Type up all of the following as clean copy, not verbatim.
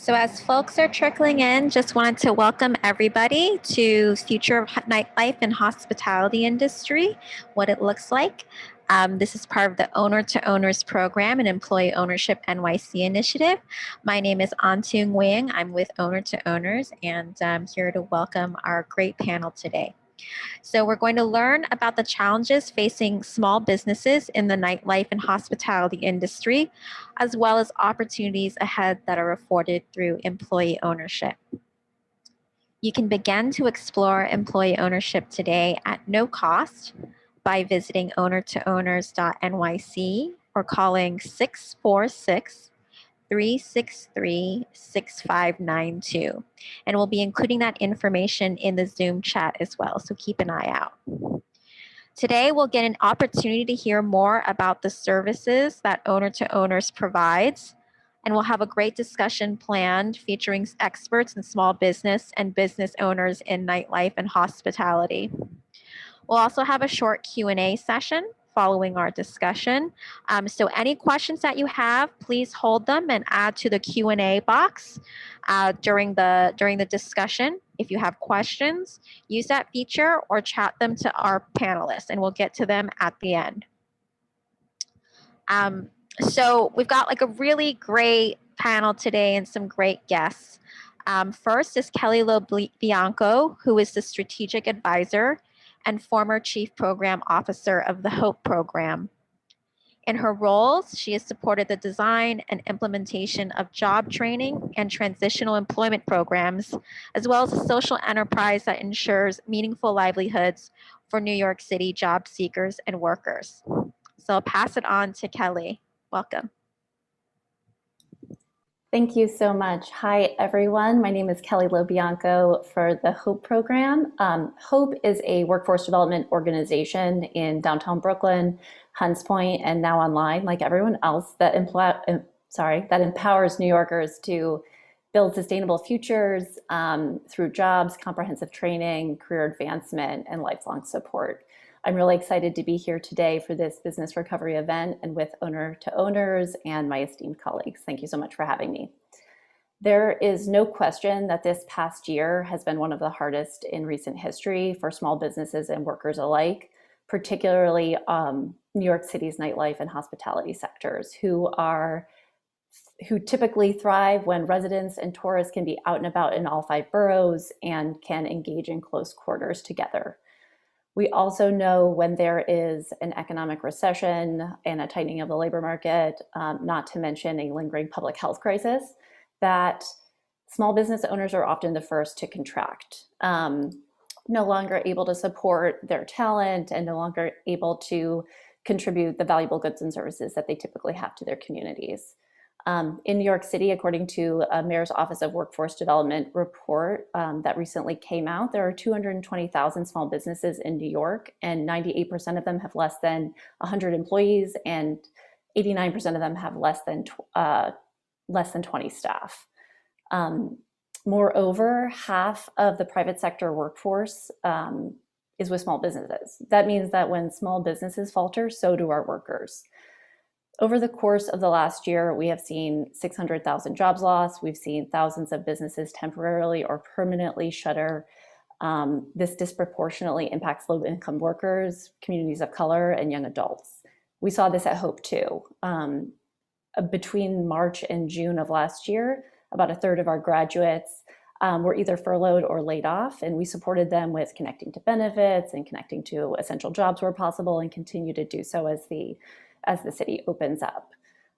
So as folks are trickling in, just wanted to welcome everybody to Future of Nightlife and Hospitality Industry, what it looks like. This is part of the Owner to Owners program and Employee Ownership NYC initiative. My name is Antung Wing. I'm with Owner to Owners, and I'm here to welcome our great panel today. So we're going to learn about the challenges facing small businesses in the nightlife and hospitality industry, as well as opportunities ahead that are afforded through employee ownership. You can begin to explore employee ownership today at no cost by visiting ownertoowners.nyc or calling 646 363 6592. And we'll be including that information in the Zoom chat as well, so keep an eye out. Today, we'll get an opportunity to hear more about the services that Owner to Owners provides, and we'll have a great discussion planned featuring experts in small business and business owners in nightlife and hospitality. We'll also have a short Q&A session following our discussion. So any questions that you have, please hold them and add to the Q&A box during the discussion. If you have questions, use that feature or chat them to our panelists, and we'll get to them at the end. So we've got like a really great panel today and some great guests. First is Kelly Lobianco, who is the strategic advisor and former Chief Program Officer of the HOPE program. In her roles, she has supported the design and implementation of job training and transitional employment programs, as well as a social enterprise that ensures meaningful livelihoods for New York City job seekers and workers. So I'll pass it on to Kelly. Welcome. Thank you so much. Hi, everyone. My name is Kelly Lobianco for the HOPE program. HOPE is a workforce development organization in downtown Brooklyn, Hunts Point, and now online, like everyone else, that empowers New Yorkers to build sustainable futures through jobs, comprehensive training, career advancement, and lifelong support. I'm really excited to be here today for this business recovery event and with Owner to Owners and my esteemed colleagues. Thank you so much for having me. There is no question that this past year has been one of the hardest in recent history for small businesses and workers alike, particularly New York City's nightlife and hospitality sectors, who typically thrive when residents and tourists can be out and about in all 5 boroughs and can engage in close quarters together. We also know when there is an economic recession and a tightening of the labor market, not to mention a lingering public health crisis, that small business owners are often the first to contract, no longer able to support their talent and no longer able to contribute the valuable goods and services that they typically have to their communities. In New York City, according to a Mayor's Office of Workforce Development report that recently came out, there are 220,000 small businesses in New York, and 98% of them have less than 100 employees, and 89% of them have less than 20 staff. Moreover, half of the private sector workforce is with small businesses. That means that when small businesses falter, so do our workers. Over the course of the last year, we have seen 600,000 jobs lost. We've seen thousands of businesses temporarily or permanently shutter. This disproportionately impacts low-income workers, communities of color, and young adults. We saw this at HOPE too. Between March and June of last year, about a third of our graduates were either furloughed or laid off, and we supported them with connecting to benefits and connecting to essential jobs where possible, and continue to do so as the city opens up.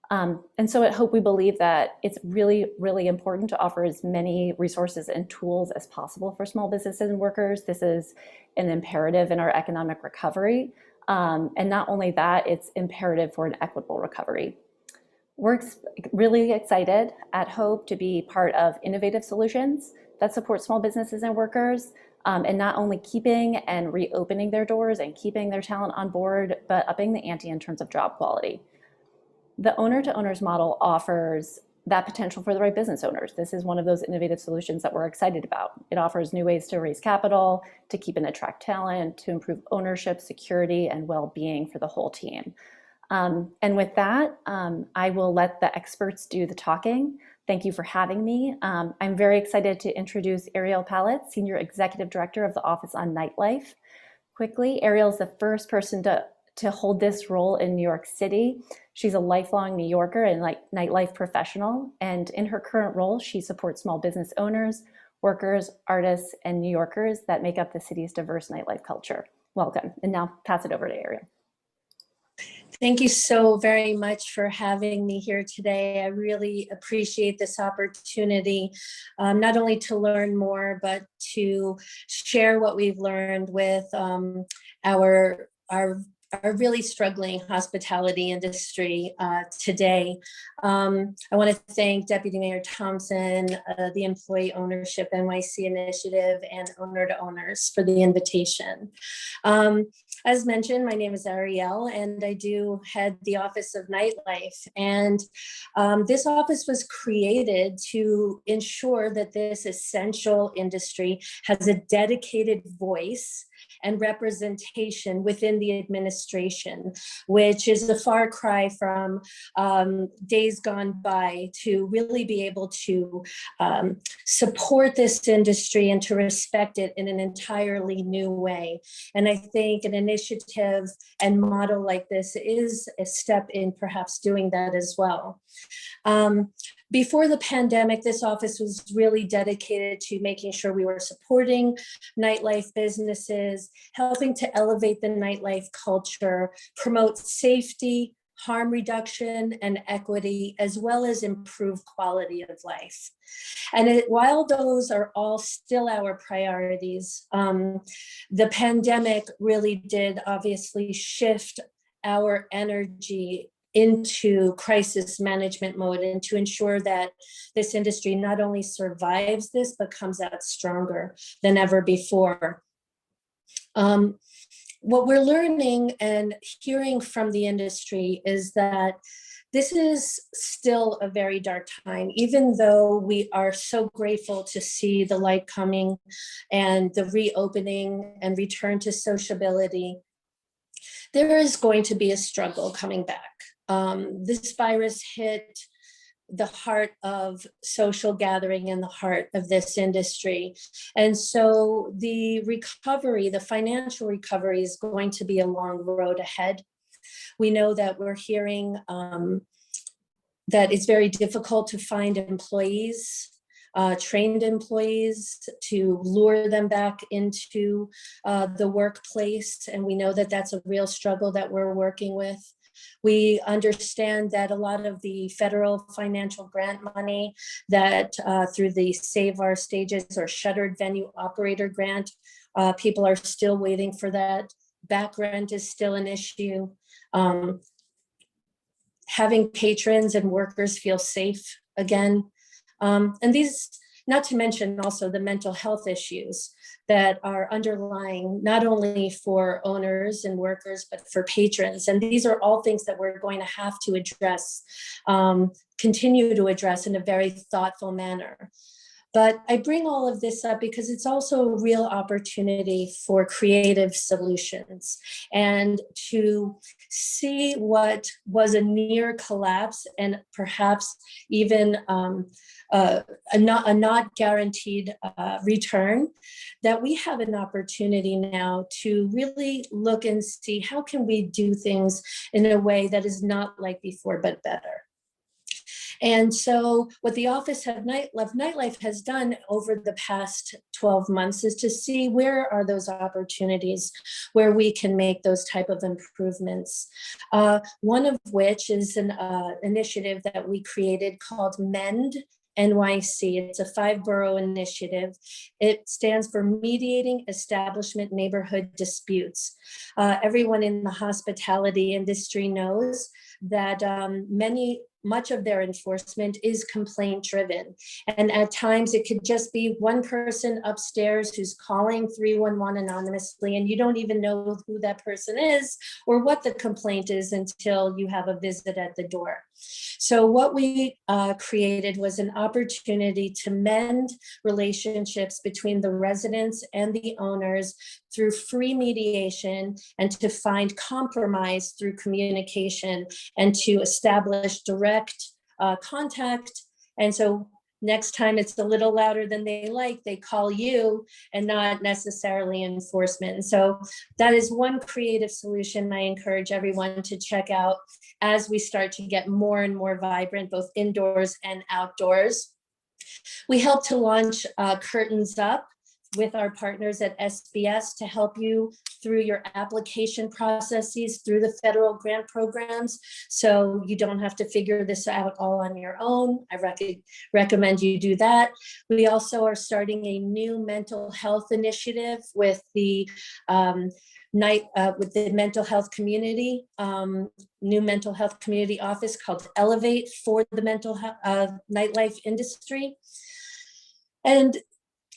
And so at HOPE, we believe that it's really, really important to offer as many resources and tools as possible for small businesses and workers. This is an imperative in our economic recovery. And not only that, it's imperative for an equitable recovery. We're really excited at HOPE to be part of innovative solutions that support small businesses and workers, and not only keeping and reopening their doors and keeping their talent on board, but upping the ante in terms of job quality. The Owner to Owners model offers that potential for the right business owners. This is one of those innovative solutions that we're excited about. It offers new ways to raise capital, to keep and attract talent, to improve ownership, security, and well-being for the whole team. And with that, I will let the experts do the talking. Thank you for having me. I'm very excited to introduce Ariel Pallet, Senior Executive Director of the Office on Nightlife. Quickly, Ariel is the first person to hold this role in New York City. She's a lifelong New Yorker and nightlife professional. And in her current role, she supports small business owners, workers, artists, and New Yorkers that make up the city's diverse nightlife culture. Welcome. And now pass it over to Ariel. Thank you so very much for having me here today. I really appreciate this opportunity, not only to learn more, but to share what we've learned with our really struggling hospitality industry today. I want to thank Deputy Mayor Thompson, the Employee Ownership NYC Initiative, and Owner to Owners for the invitation. As mentioned, my name is Ariel, and I do head the Office of Nightlife. And this office was created to ensure that this essential industry has a dedicated voice and representation within the administration, which is a far cry from days gone by, to really be able to support this industry and to respect it in an entirely new way. And I think an initiative and model like this is a step in perhaps doing that as well. Before the pandemic, this office was really dedicated to making sure we were supporting nightlife businesses, helping to elevate the nightlife culture, promote safety, harm reduction, and equity, as well as improve quality of life. And while those are all still our priorities, the pandemic really did obviously shift our energy into crisis management mode, and to ensure that this industry not only survives this, but comes out stronger than ever before. What we're learning and hearing from the industry is that this is still a very dark time, even though we are so grateful to see the light coming and the reopening and return to sociability. There is going to be a struggle coming back. This virus hit the heart of social gathering and the heart of this industry. And so the recovery, the financial recovery, is going to be a long road ahead. We know that we're hearing that it's very difficult to find employees, trained employees, to lure them back into the workplace. And we know that that's a real struggle that we're working with. We understand that a lot of the federal financial grant money that through the Save Our Stages or Shuttered Venue Operator Grant, people are still waiting for that. Back rent is still an issue. Having patrons and workers feel safe again. And these, not to mention also the mental health issues that are underlying not only for owners and workers, but for patrons. And these are all things that we're going to have to address, continue to address in a very thoughtful manner. But I bring all of this up because it's also a real opportunity for creative solutions and to see what was a near collapse and perhaps even a not guaranteed return, that we have an opportunity now to really look and see how can we do things in a way that is not like before, but better. And so what the Office of Nightlife has done over the past 12 months is to see where are those opportunities where we can make those type of improvements. One of which is an initiative that we created called MEND NYC. It's a 5-borough initiative. It stands for Mediating Establishment Neighborhood Disputes. Everyone in the hospitality industry knows that many much of their enforcement is complaint driven. And at times it could just be one person upstairs who's calling 311 anonymously, and you don't even know who that person is or what the complaint is until you have a visit at the door. So what we created was an opportunity to mend relationships between the residents and the owners through free mediation, and to find compromise through communication, and to establish direct contact. And so next time it's a little louder than they like, they call you and not necessarily enforcement. And so that is one creative solution I encourage everyone to check out as we start to get more and more vibrant, both indoors and outdoors. We help to launch Curtains Up with our partners at SBS to help you through your application processes through the federal grant programs, so you don't have to figure this out all on your own. I recommend you do that. We also are starting a new mental health initiative with the mental health community, new mental health community office called Elevate for the mental nightlife industry. And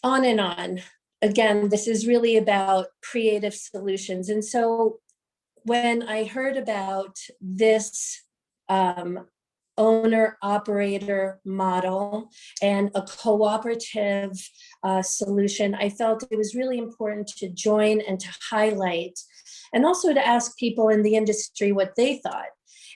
on and on. Again, this is really about creative solutions. And so when I heard about this owner operator model and a cooperative solution, I felt it was really important to join and to highlight, and also to ask people in the industry what they thought.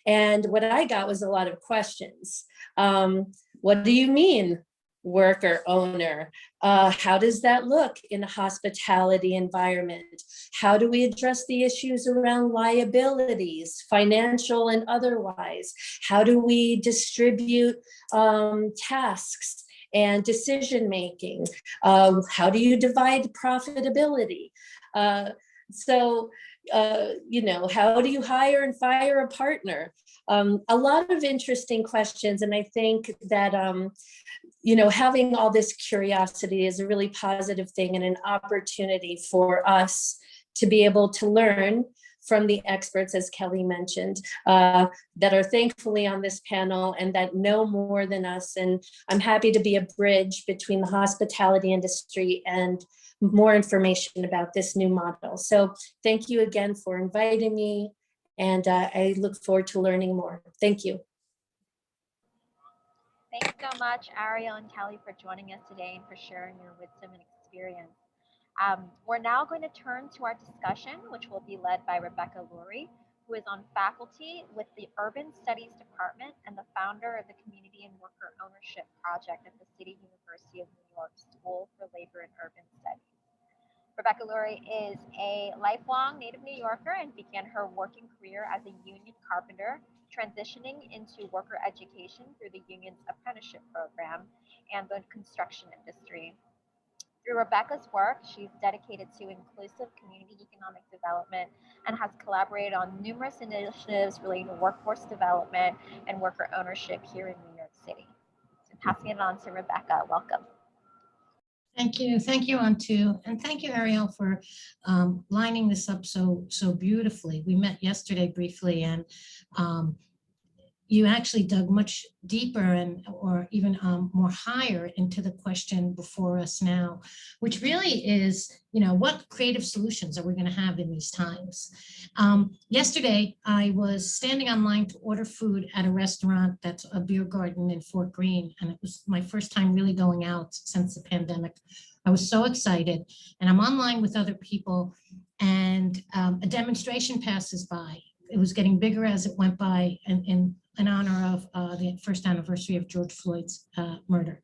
And what I got was a lot of questions. What do you mean, worker owner? How does that look in a hospitality environment? How do we address the issues around liabilities, financial and otherwise? How do we distribute tasks and decision making? How do you divide profitability? How do you hire and fire a partner? A lot of interesting questions. And I think that having all this curiosity is a really positive thing and an opportunity for us to be able to learn from the experts, as Kelly mentioned, that are thankfully on this panel and that know more than us. And I'm happy to be a bridge between the hospitality industry and more information about this new model. So thank you again for inviting me, and I look forward to learning more. Thank you. Thanks so much, Ariel and Kelly, for joining us today and for sharing your wisdom and experience. We're now going to turn to our discussion, which will be led by Rebecca Lurie, who is on faculty with the Urban Studies Department and the founder of the Community and Worker Ownership Project at the City University of New York School for Labor and Urban Studies. Rebecca Lurie is a lifelong native New Yorker and began her working career as a union carpenter, transitioning into worker education through the union's apprenticeship program and the construction industry. Through Rebecca's work, she's dedicated to inclusive community economic development and has collaborated on numerous initiatives relating to workforce development and worker ownership here in New York City. So passing it on to Rebecca, welcome. Thank you, Antu, and thank you, Ariel, for lining this up so beautifully. We met yesterday briefly, and you actually dug much deeper or even more higher into the question before us now, which really is, what creative solutions are we going to have in these times? Yesterday, I was standing online to order food at a restaurant that's a beer garden in Fort Greene, and it was my first time really going out since the pandemic. I was so excited, and I'm online with other people, and a demonstration passes by. It was getting bigger as it went by, in honor of the first anniversary of George Floyd's murder.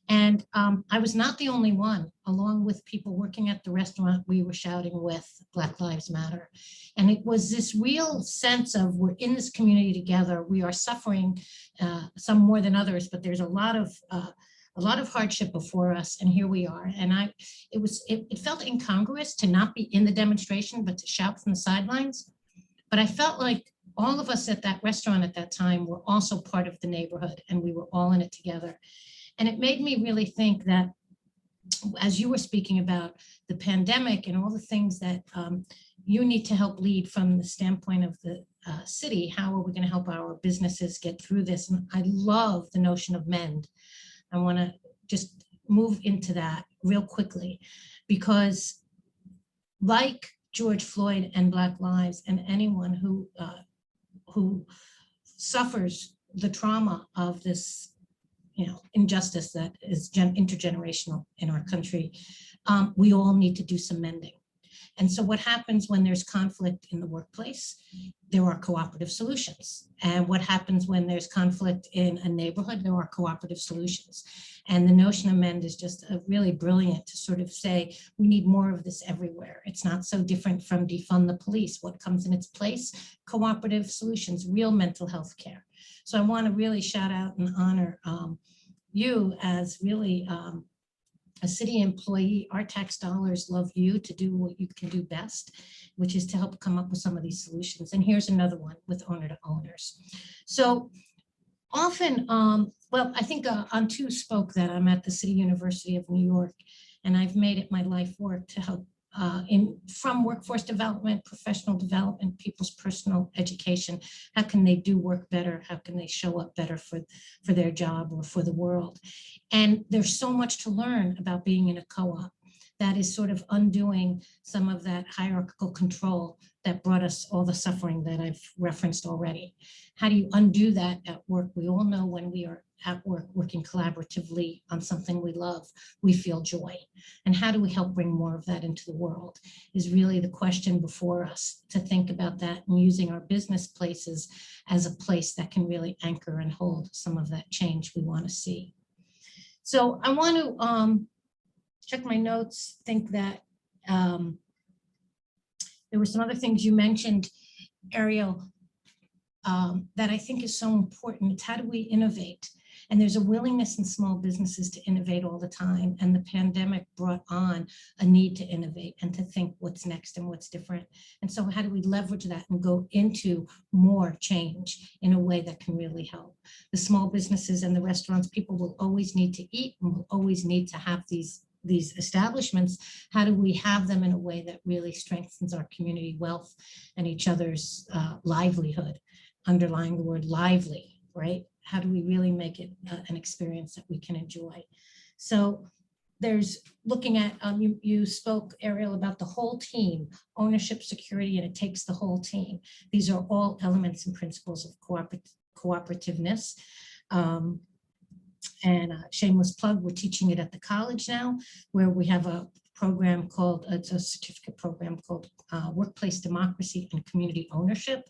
And I was not the only one. Along with people working at the restaurant, we were shouting with Black Lives Matter. And it was this real sense of, we're in this community together. We are suffering, some more than others, but there's a lot of hardship before us, and here we are. And it felt incongruous to not be in the demonstration, but to shout from the sidelines. But I felt like all of us at that restaurant at that time were also part of the neighborhood, and we were all in it together. And it made me really think that, as you were speaking about the pandemic and all the things that you need to help lead from the standpoint of the city. How are we going to help our businesses get through this? And I love the notion of mend. I want to just move into that real quickly, because like George Floyd and Black Lives and anyone who suffers the trauma of this, injustice that is intergenerational in our country, we all need to do some mending. And so what happens when there's conflict in the workplace? There are cooperative solutions. And what happens when there's conflict in a neighborhood? There are cooperative solutions. And the notion of mend is just really brilliant to sort of say, we need more of this everywhere. It's not so different from defund the police. What comes in its place? Cooperative solutions, real mental health care. So I want to really shout out and honor you as really a city employee. Our tax dollars love you to do what you can do best, which is to help come up with some of these solutions. And here's another one with owner to owners. So often, well, I think Antu spoke that I'm at the City University of New York, and I've made it my life work to help from workforce development, professional development, people's personal education. How can they do work better? How can they show up better for their job or for the world? And there's so much to learn about being in a co-op that is sort of undoing some of that hierarchical control that brought us all the suffering that I've referenced already. How do you undo that at work? We all know when we are at work working collaboratively on something we love, we feel joy. And how do we help bring more of that into the world is really the question before us, to think about that and using our business places as a place that can really anchor and hold some of that change we want to see. So I want to check my notes, think that there were some other things you mentioned, Ariel, that I think is so important. It's how do we innovate? And there's a willingness in small businesses to innovate all the time. And the pandemic brought on a need to innovate and to think what's next and what's different. And so how do we leverage that and go into more change in a way that can really help? The small businesses and the restaurants, people will always need to eat and will always need to have these establishments. How do we have them in a way that really strengthens our community wealth and each other's livelihood? Underlying the word lively, right? How do we really make it an experience that we can enjoy? So there's looking at, you spoke, Ariel, about the whole team, ownership, security, and it takes the whole team. These are all elements and principles of cooperativeness. And shameless plug, we're teaching it at the college now, where we have a program called, it's a certificate program called Workplace Democracy and Community Ownership.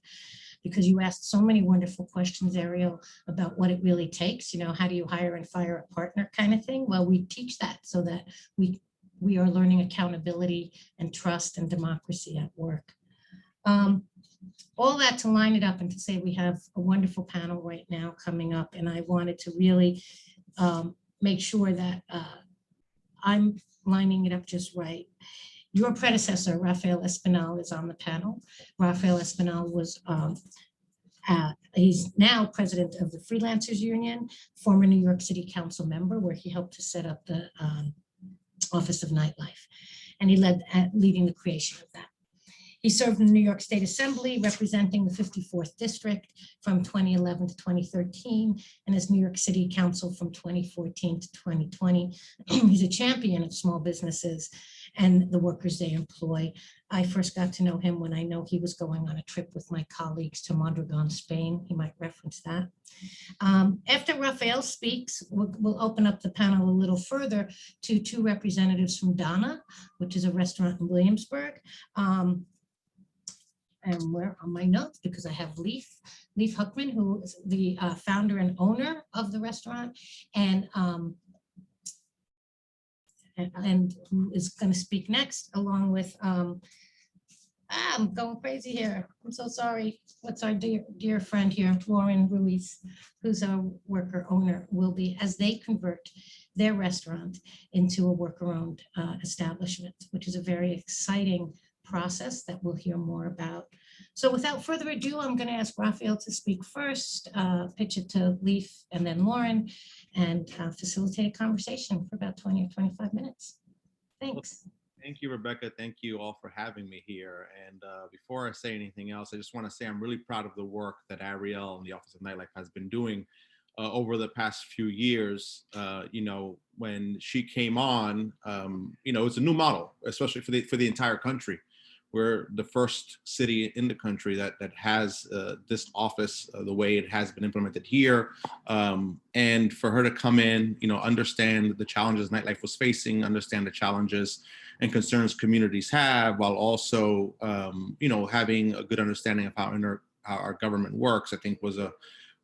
Because you asked so many wonderful questions, Ariel, about what it really takes, how do you hire and fire a partner kind of thing? Well, we teach that so that we are learning accountability and trust and democracy at work. All that to line it up and to say we have a wonderful panel right now coming up, and I wanted to really make sure that I'm lining it up just right. Your predecessor, Rafael Espinal, is on the panel. Rafael Espinal was, he's now president of the Freelancers Union, former New York City Council member, where he helped to set up the Office of Nightlife. And he led leading the creation of that. He served in the New York State Assembly, representing the 54th District from 2011 to 2013, and as New York City Council from 2014 to 2020. He's a champion of small businesses and the workers they employ. I first got to know him when I know he was going on a trip with my colleagues to Mondragon, Spain. He might reference that. After Rafael speaks, we'll open up the panel a little further to two representatives from Donna, which is a restaurant in Williamsburg. And where are my notes? Because I have Leif Huckman, who is the founder and owner of the restaurant, and who is going to speak next, along with, I'm going crazy here. I'm so sorry. What's our dear friend here, Lauren Ruiz, who's a worker owner, will be, as they convert their restaurant into a worker-owned establishment, which is a very exciting process that we'll hear more about. So without further ado, I'm going to ask Rafael to speak first, pitch it to Leif and then Lauren, and facilitate a conversation for about 20 or 25 minutes. Thanks. Thank you, Rebecca. Thank you all for having me here. And before I say anything else, I just want to say I'm really proud of the work that Ariel and the Office of Nightlife has been doing over the past few years. When she came on, it's a new model, especially for the entire country. We're the first city in the country that has this office the way it has been implemented here. And for her to come in, understand the challenges nightlife was facing, understand the challenges and concerns communities have, while also, having a good understanding of how our government works, I think was a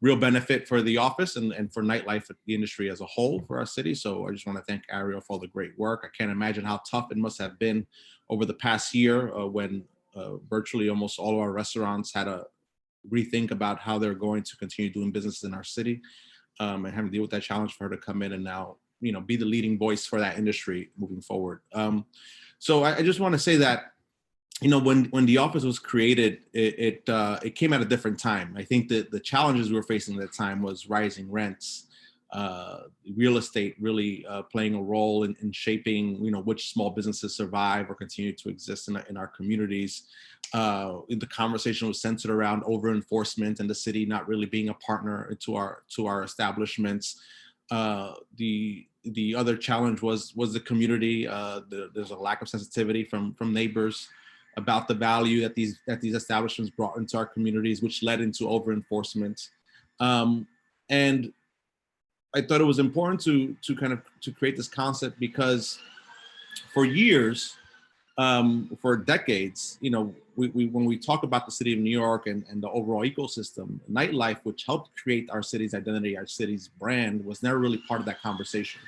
real benefit for the office and for nightlife, the industry as a whole for our city. So I just want to thank Ariel for all the great work. I can't imagine how tough it must have been over the past year when virtually almost all of our restaurants had to rethink about how they're going to continue doing business in our city, and having to deal with that challenge for her to come in and now, be the leading voice for that industry moving forward. So I just want to say that, when the office was created, it came at a different time. I think that the challenges we were facing at the time was rising rents, real estate really playing a role in shaping, which small businesses survive or continue to exist in our communities. The conversation was centered around over enforcement and the city not really being a partner to our establishments. The other challenge was the community. There's a lack of sensitivity from neighbors about the value that these establishments brought into our communities, which led into over enforcement. And I thought it was important to create this concept because for years, for decades, when we talk about the city of New York and the overall ecosystem, nightlife, which helped create our city's identity, our city's brand, was never really part of that conversation.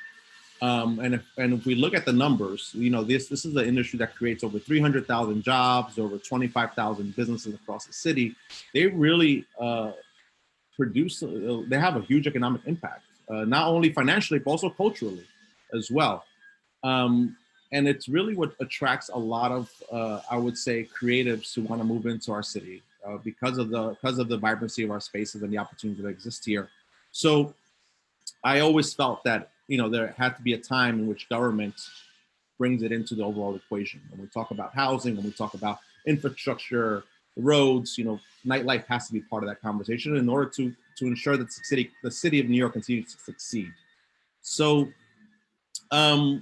And if we look at the numbers, this is the industry that creates over 300,000 jobs, over 25,000 businesses across the city. They really they have a huge economic impact, not only financially, but also culturally as well. And it's really what attracts a lot of, I would say, creatives who want to move into our city because of the vibrancy of our spaces and the opportunities that exist here. So I always felt that, there had to be a time in which government brings it into the overall equation. When we talk about housing, when we talk about infrastructure, roads, nightlife has to be part of that conversation in order to ensure that the city of New York continues to succeed. So, I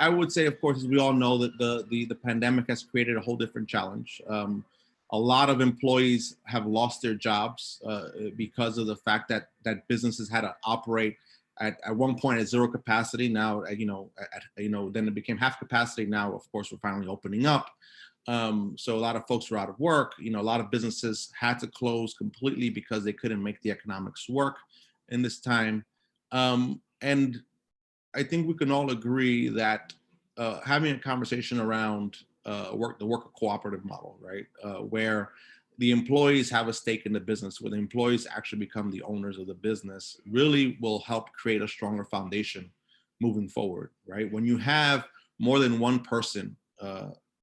would say, of course, as we all know, that the pandemic has created a whole different challenge. A lot of employees have lost their jobs because of the fact that businesses had to operate at one point at zero capacity. Now, then it became half capacity. Now, of course, we're finally opening up. So a lot of folks were out of work. A lot of businesses had to close completely because they couldn't make the economics work in this time. And I think we can all agree that having a conversation around the worker cooperative model, right, where the employees have a stake in the business, where the employees actually become the owners of the business, really will help create a stronger foundation moving forward, right? When you have more than one person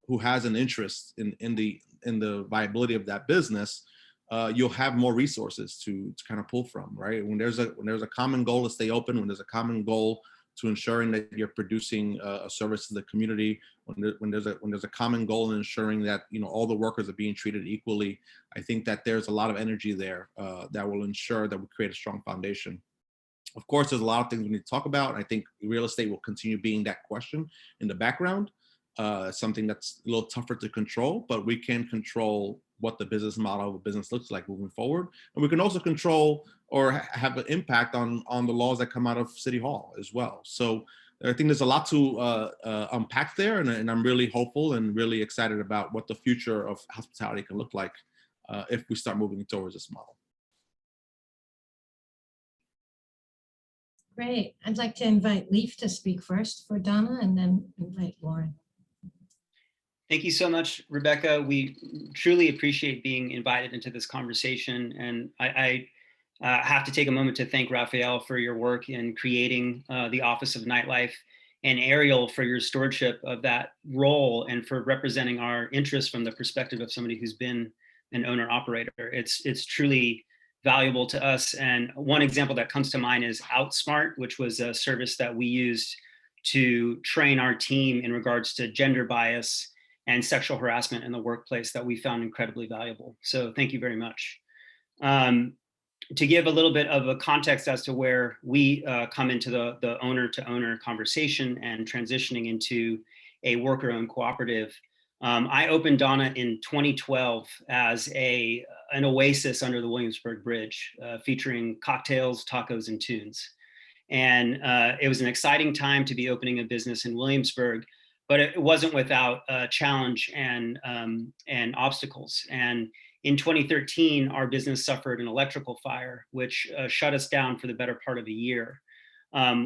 who has an interest in the viability of that business, you'll have more resources to kind of pull from, right? When there's a common goal to stay open, when there's a common goal to ensuring that you're producing a service to the community, when there's a common goal in ensuring that all the workers are being treated equally, I think that there's a lot of energy there that will ensure that we create a strong foundation. Of course, there's a lot of things we need to talk about. I think real estate will continue being that question in the background, something that's a little tougher to control, but we can control what the business model of a business looks like moving forward. And we can also control or have an impact on the laws that come out of City Hall as well. So I think there's a lot to unpack there, and I'm really hopeful and really excited about what the future of hospitality can look like if we start moving towards this model. Great. I'd like to invite Leif to speak first for Donna and then invite Lauren. Thank you so much, Rebecca. We truly appreciate being invited into this conversation. And I have to take a moment to thank Raphael for your work in creating the Office of Nightlife, and Ariel for your stewardship of that role and for representing our interests from the perspective of somebody who's been an owner-operator. It's truly valuable to us. And one example that comes to mind is Outsmart, which was a service that we used to train our team in regards to gender bias and sexual harassment in the workplace that we found incredibly valuable. So thank you very much. To give a little bit of a context as to where we come into the owner-to-owner conversation and transitioning into a worker-owned cooperative, I opened Donna in 2012 as an oasis under the Williamsburg Bridge, featuring cocktails, tacos, and tunes. And it was an exciting time to be opening a business in Williamsburg, but it wasn't without challenge and obstacles. And in 2013, our business suffered an electrical fire, which shut us down for the better part of a year.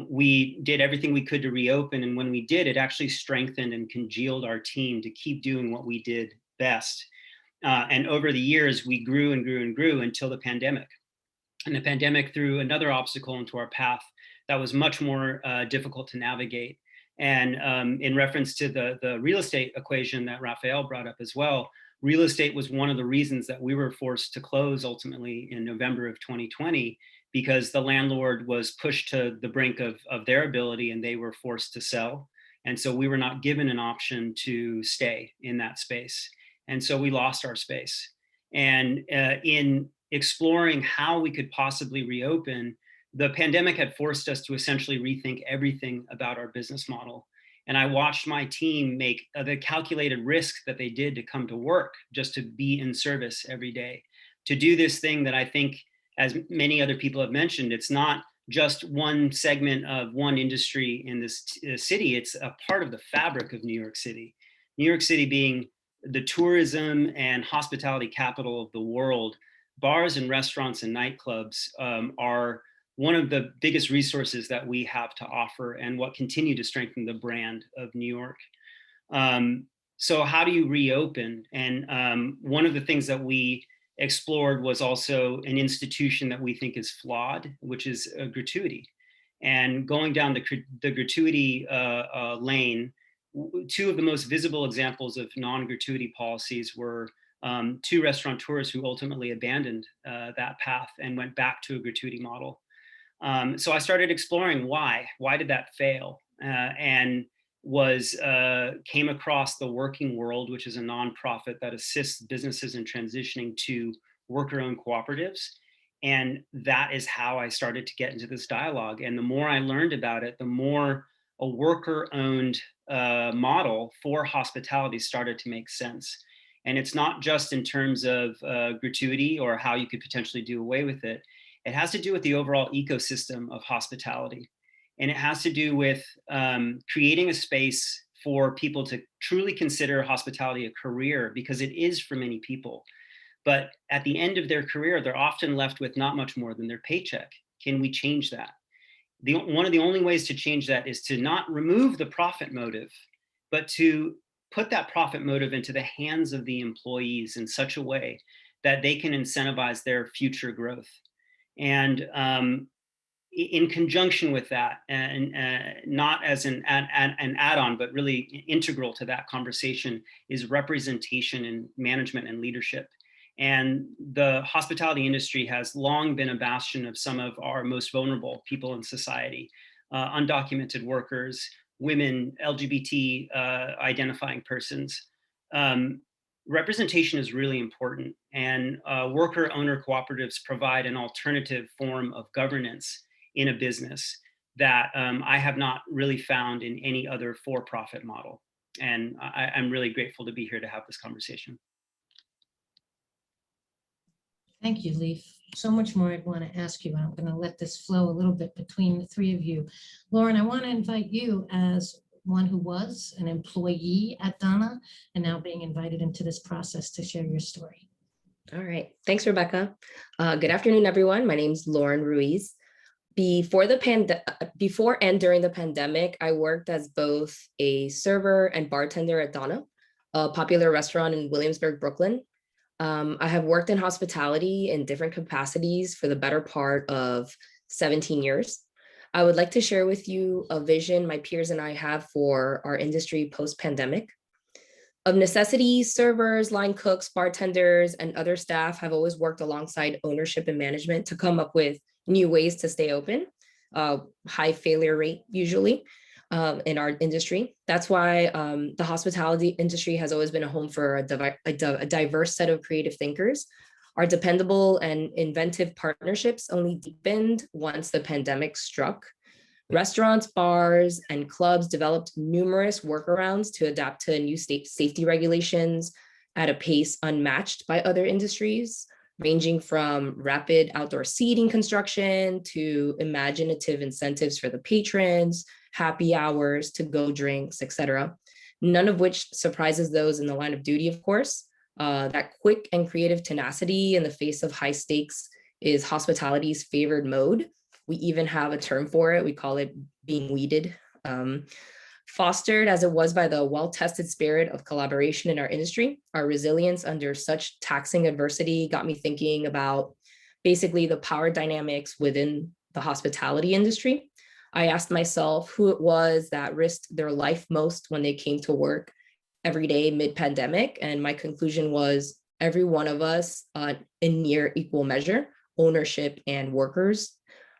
We did everything we could to reopen, and when we did, it actually strengthened and congealed our team to keep doing what we did best. And over the years, we grew and grew and grew until the pandemic. And the pandemic threw another obstacle into our path that was much more difficult to navigate. And in reference to the real estate equation that Raphael brought up as well, real estate was one of the reasons that we were forced to close ultimately in November of 2020, because the landlord was pushed to the brink of their ability and they were forced to sell. And so we were not given an option to stay in that space. And so we lost our space. And in exploring how we could possibly reopen, the pandemic had forced us to essentially rethink everything about our business model. And I watched my team make the calculated risk that they did to come to work just to be in service every day, to do this thing that I think, as many other people have mentioned, it's not just one segment of one industry in this city, it's a part of the fabric of New York City. New York City being the tourism and hospitality capital of the world, bars and restaurants and nightclubs are one of the biggest resources that we have to offer and what continue to strengthen the brand of New York. So how do you reopen? And one of the things that we explored was also an institution that we think is flawed, which is gratuity. And going down the gratuity lane, two of the most visible examples of non-gratuity policies were two restaurateurs who ultimately abandoned that path and went back to a gratuity model. So I started exploring why did that fail? And came across the Working World, which is a nonprofit that assists businesses in transitioning to worker-owned cooperatives. And that is how I started to get into this dialogue. And the more I learned about it, the more a worker-owned model for hospitality started to make sense. And it's not just in terms of gratuity or how you could potentially do away with it. It has to do with the overall ecosystem of hospitality. And it has to do with creating a space for people to truly consider hospitality a career, because it is for many people. But at the end of their career, they're often left with not much more than their paycheck. Can we change that? One of the only ways to change that is to not remove the profit motive, but to put that profit motive into the hands of the employees in such a way that they can incentivize their future growth. And in conjunction with that, and not as an add-on, but really integral to that conversation, is representation in management and leadership. And the hospitality industry has long been a bastion of some of our most vulnerable people in society, undocumented workers, women, LGBT identifying persons. Representation is really important, and worker-owner cooperatives provide an alternative form of governance in a business that I have not really found in any other for-profit model. And I'm really grateful to be here to have this conversation. Thank you, Leif. So much more I'd want to ask you. I'm going to let this flow a little bit between the three of you. Lauren, I want to invite you, as one who was an employee at Donna and now being invited into this process, to share your story. All right. Thanks, Rebecca. Good afternoon, everyone. My name is Lauren Ruiz. Before and during the pandemic, I worked as both a server and bartender at Donna, a popular restaurant in Williamsburg, Brooklyn. I have worked in hospitality in different capacities for the better part of 17 years. I would like to share with you a vision my peers and I have for our industry post-pandemic. Of necessity, servers, line cooks, bartenders, and other staff have always worked alongside ownership and management to come up with new ways to stay open, high failure rate usually. in our industry. That's why the hospitality industry has always been a home for a diverse set of creative thinkers. Our dependable and inventive partnerships only deepened once the pandemic struck. Restaurants, bars, and clubs developed numerous workarounds to adapt to new state safety regulations at a pace unmatched by other industries, ranging from rapid outdoor seating construction to imaginative incentives for the patrons, happy hours, to-go drinks, etc. None of which surprises those in the line of duty, of course. That quick and creative tenacity in the face of high stakes is hospitality's favored mode. We even have a term for it. We call it being weeded. Fostered as it was by the well-tested spirit of collaboration in our industry, our resilience under such taxing adversity got me thinking about basically the power dynamics within the hospitality industry. I asked myself who it was that risked their life most when they came to work every day mid-pandemic, and my conclusion was every one of us in near equal measure, ownership and workers.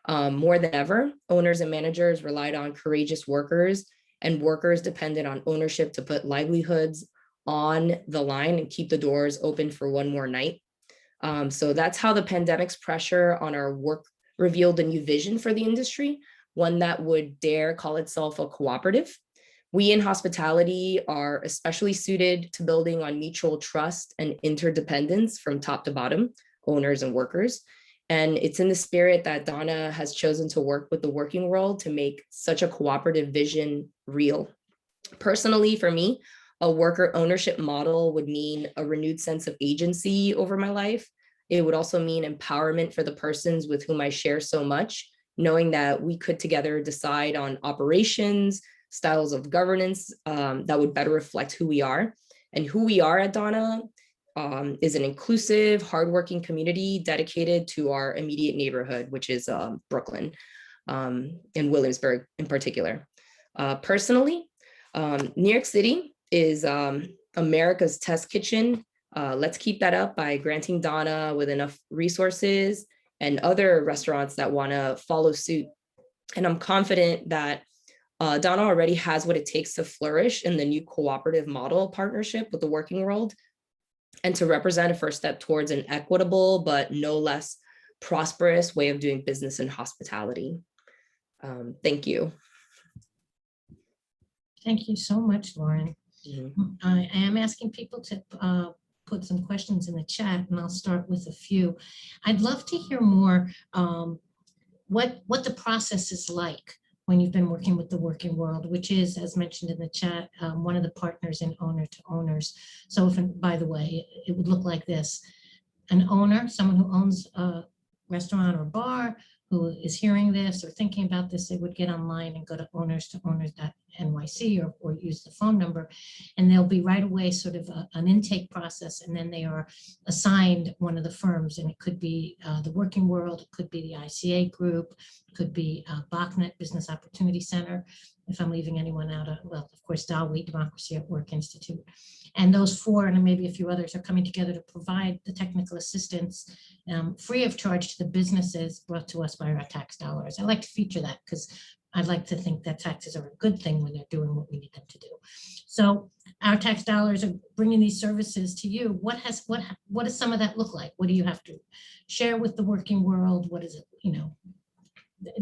More than ever, owners and managers relied on courageous workers, and workers depended on ownership to put livelihoods on the line and keep the doors open for one more night. So that's how the pandemic's pressure on our work revealed a new vision for the industry, one that would dare call itself a cooperative. We in hospitality are especially suited to building on mutual trust and interdependence from top to bottom, owners and workers. And it's in the spirit that Donna has chosen to work with the working world to make such a cooperative vision real. Personally, for me, a worker ownership model would mean a renewed sense of agency over my life. It would also mean empowerment for the persons with whom I share so much, knowing that we could together decide on operations, styles of governance that would better reflect who we are. And who we are at Donna is an inclusive, hardworking community dedicated to our immediate neighborhood, which is Brooklyn, and Williamsburg in particular. Personally, New York City is America's test kitchen. Let's keep that up by granting Donna with enough resources and other restaurants that want to follow suit. And I'm confident that Donna already has what it takes to flourish in the new cooperative model partnership with the working world, and to represent a first step towards an equitable but no less prosperous way of doing business in hospitality. Thank you. Thank you so much, Lauren. Mhm. I am asking people to put some questions in the chat, and I'll start with a few. I'd love to hear more what the process is like when you've been working with the working world, which is, as mentioned in the chat, one of the partners in owner to owners. So if, by the way, it would look like this: an owner, someone who owns a restaurant or bar, who is hearing this or thinking about this, they would get online and go to owners.nyc or use the phone number, and there'll be right away sort of an intake process, and then they are assigned one of the firms, and it could be the Working World, it could be the ICA group, it could be BACnet, Business Opportunity Center. If I'm leaving anyone out, well, of course, DAWI, Democracy at Work Institute. And those four, and maybe a few others, are coming together to provide the technical assistance free of charge to the businesses, brought to us by our tax dollars. I like to feature that because I'd like to think that taxes are a good thing when they're doing what we need them to do. So our tax dollars are bringing these services to you. What does some of that look like? What do you have to share with the working world? What is it,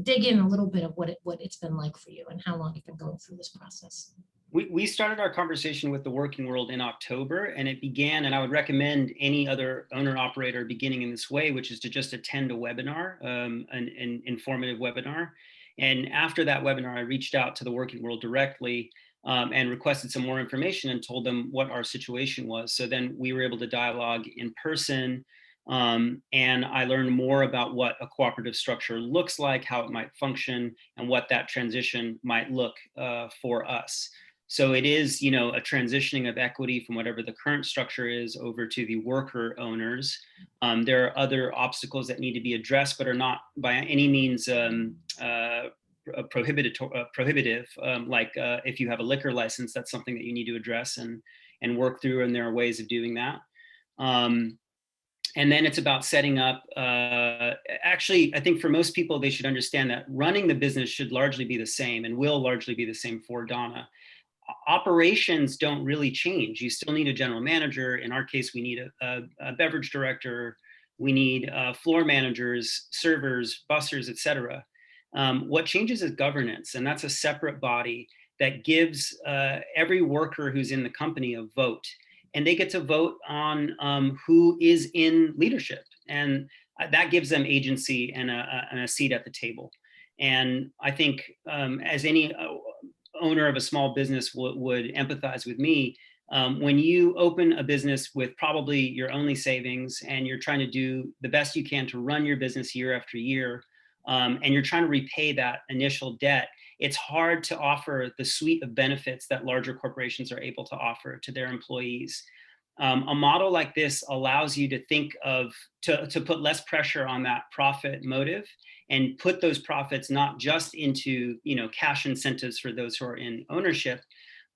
dig in a little bit of what it's been like for you and how long you've been going through this process. We started our conversation with the working world in October, and it began, and I would recommend any other owner operator beginning in this way, which is to just attend a webinar, an informative webinar. And after that webinar, I reached out to the working world directly and requested some more information and told them what our situation was. So then we were able to dialogue in person, and I learned more about what a cooperative structure looks like, how it might function, and what that transition might look for us. So it is, a transitioning of equity from whatever the current structure is over to the worker owners. There are other obstacles that need to be addressed, but are not by any means prohibitive. Like if you have a liquor license, that's something that you need to address and work through, and there are ways of doing that. And then it's about setting up, actually, I think for most people, they should understand that running the business should largely be the same and will largely be the same for Donna. Operations don't really change. You still need a general manager. In our case, we need a beverage director. We need floor managers, servers, bussers, et cetera. What changes is governance, and that's a separate body that gives every worker who's in the company a vote. And they get to vote on who is in leadership. And that gives them agency and a seat at the table. And I think as any owner of a small business would empathize with me, when you open a business with probably your only savings and you're trying to do the best you can to run your business year after year, and you're trying to repay that initial debt, it's hard to offer the suite of benefits that larger corporations are able to offer to their employees. A model like this allows you to think of, to put less pressure on that profit motive and put those profits not just into, cash incentives for those who are in ownership,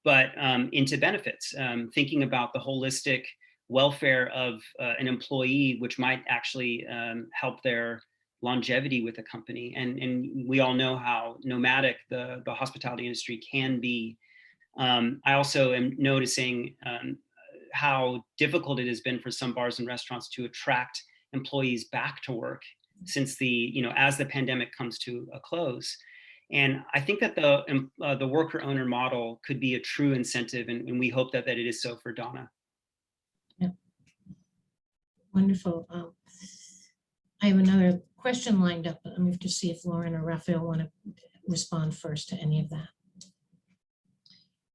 but into benefits, thinking about the holistic welfare of an employee, which might actually help their longevity with the company. And we all know how nomadic the hospitality industry can be. I also am noticing how difficult it has been for some bars and restaurants to attract employees back to work since as the pandemic comes to a close. And I think that the worker owner model could be a true incentive, and we hope that it is so for Donna. Yeah. Wonderful. I have another question lined up, but let me just see if Lauren or Raphael want to respond first to any of that.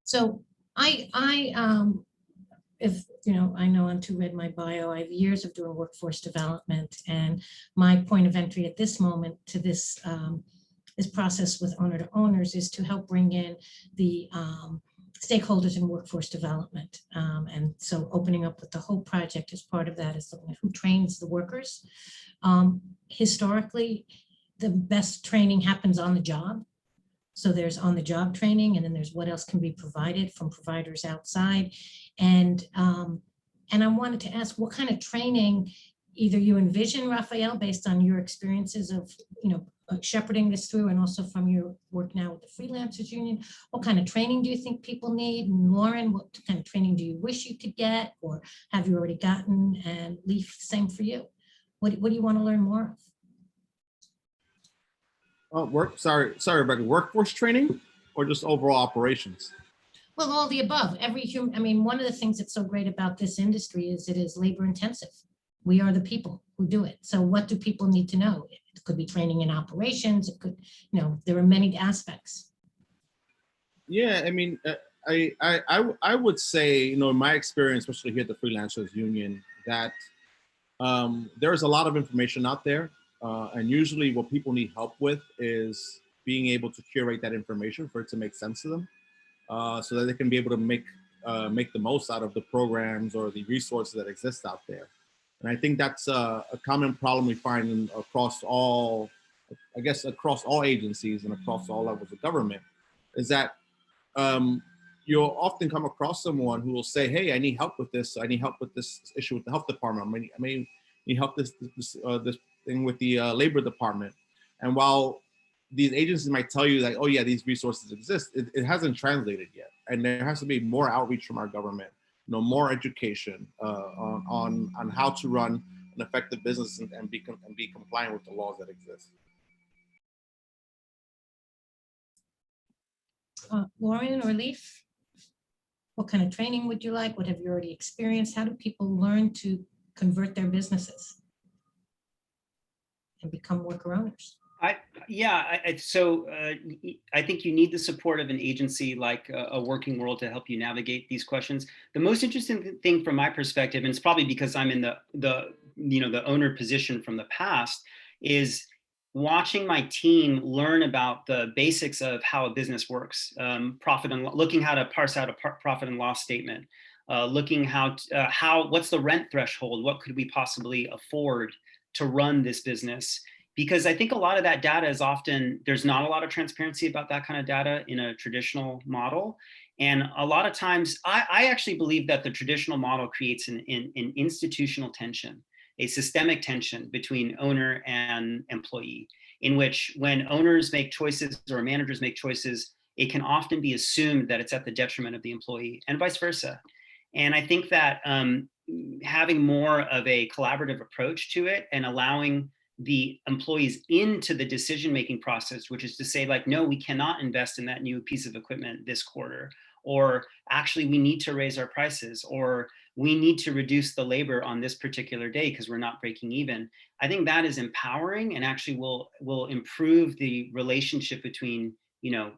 So I know Antu read my bio, I have years of doing workforce development, and my point of entry at this moment to this process with owner to owners is to help bring in the stakeholders in workforce development. And so opening up with the whole project as part of that is looking at who trains the workers. Historically, the best training happens on the job. So there's on the job training, and then there's what else can be provided from providers outside. And I wanted to ask what kind of training either you envision, Raphael, based on your experiences of, shepherding this through, and also from your work now with the Freelancers Union. What kind of training do you think people need? And Lauren, what kind of training do you wish you could get, or have you already gotten? And Leaf, same for you. What do you want to learn more of? Sorry, Rebecca, workforce training or just overall operations? Well, all the above. One of the things that's so great about this industry is it is labor intensive. We are the people who do it. So what do people need to know? It could be training in operations. It could, there are many aspects. Yeah, I would say, in my experience, especially here at the Freelancers Union, that there's a lot of information out there. And usually what people need help with is being able to curate that information for it to make sense to them, so that they can be able to make the most out of the programs or the resources that exist out there. And I think that's a common problem we find across all agencies and across all levels of government, is that you'll often come across someone who will say, hey, I need help with this. I need help with this issue with the health department. I may need help this thing with the labor department. And while these agencies might tell you that, oh yeah, these resources exist, it hasn't translated yet. And there has to be more outreach from our government, more education on how to run an effective business and be compliant with the laws that exist. Lauren or Leaf, what kind of training would you like? What have you already experienced? How do people learn to convert their businesses and become worker owners? I think you need the support of an agency like a Working World to help you navigate these questions. The most interesting thing from my perspective, and it's probably because I'm in the owner position from the past, is watching my team learn about the basics of how a business works, looking how to parse out a profit and loss statement, looking what's the rent threshold, what could we possibly afford to run this business. Because I think a lot of that data is there's not a lot of transparency about that kind of data in a traditional model. And a lot of times, I actually believe that the traditional model creates an institutional tension. a systemic tension between owner and employee, in which when owners make choices or managers make choices, it can often be assumed that it's at the detriment of the employee, and vice versa. And I think that having more of a collaborative approach to it and allowing the employees into the decision-making process, which is to say, like, no, we cannot invest in that new piece of equipment this quarter, or actually we need to raise our prices, or we need to reduce the labor on this particular day because we're not breaking even. I think that is empowering and actually will improve the relationship between, you know,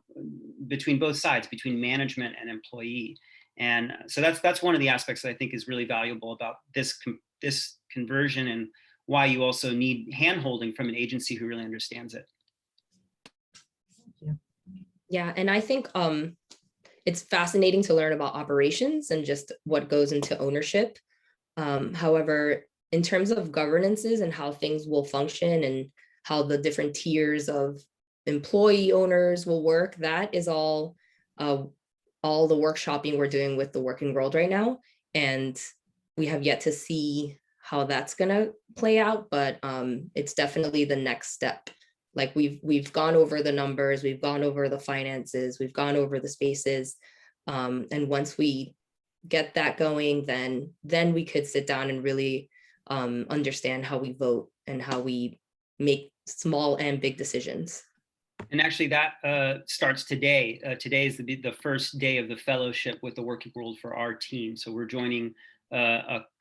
between both sides, between management and employee. And so that's one of the aspects that I think is really valuable about this conversion, and why you also need hand-holding from an agency who really understands it. Yeah, and I think it's fascinating to learn about operations and just what goes into ownership. However, in terms of governances and how things will function and how the different tiers of employee owners will work, that is all the workshopping we're doing with the working world right now. And we have yet to see how that's gonna play out, but it's definitely the next step. Like we've gone over the numbers, we've gone over the finances, we've gone over the spaces. And once we get that going, then we could sit down and really understand how we vote and how we make small and big decisions. And actually that starts today. Today is the first day of the fellowship with the Working World for our team. So we're joining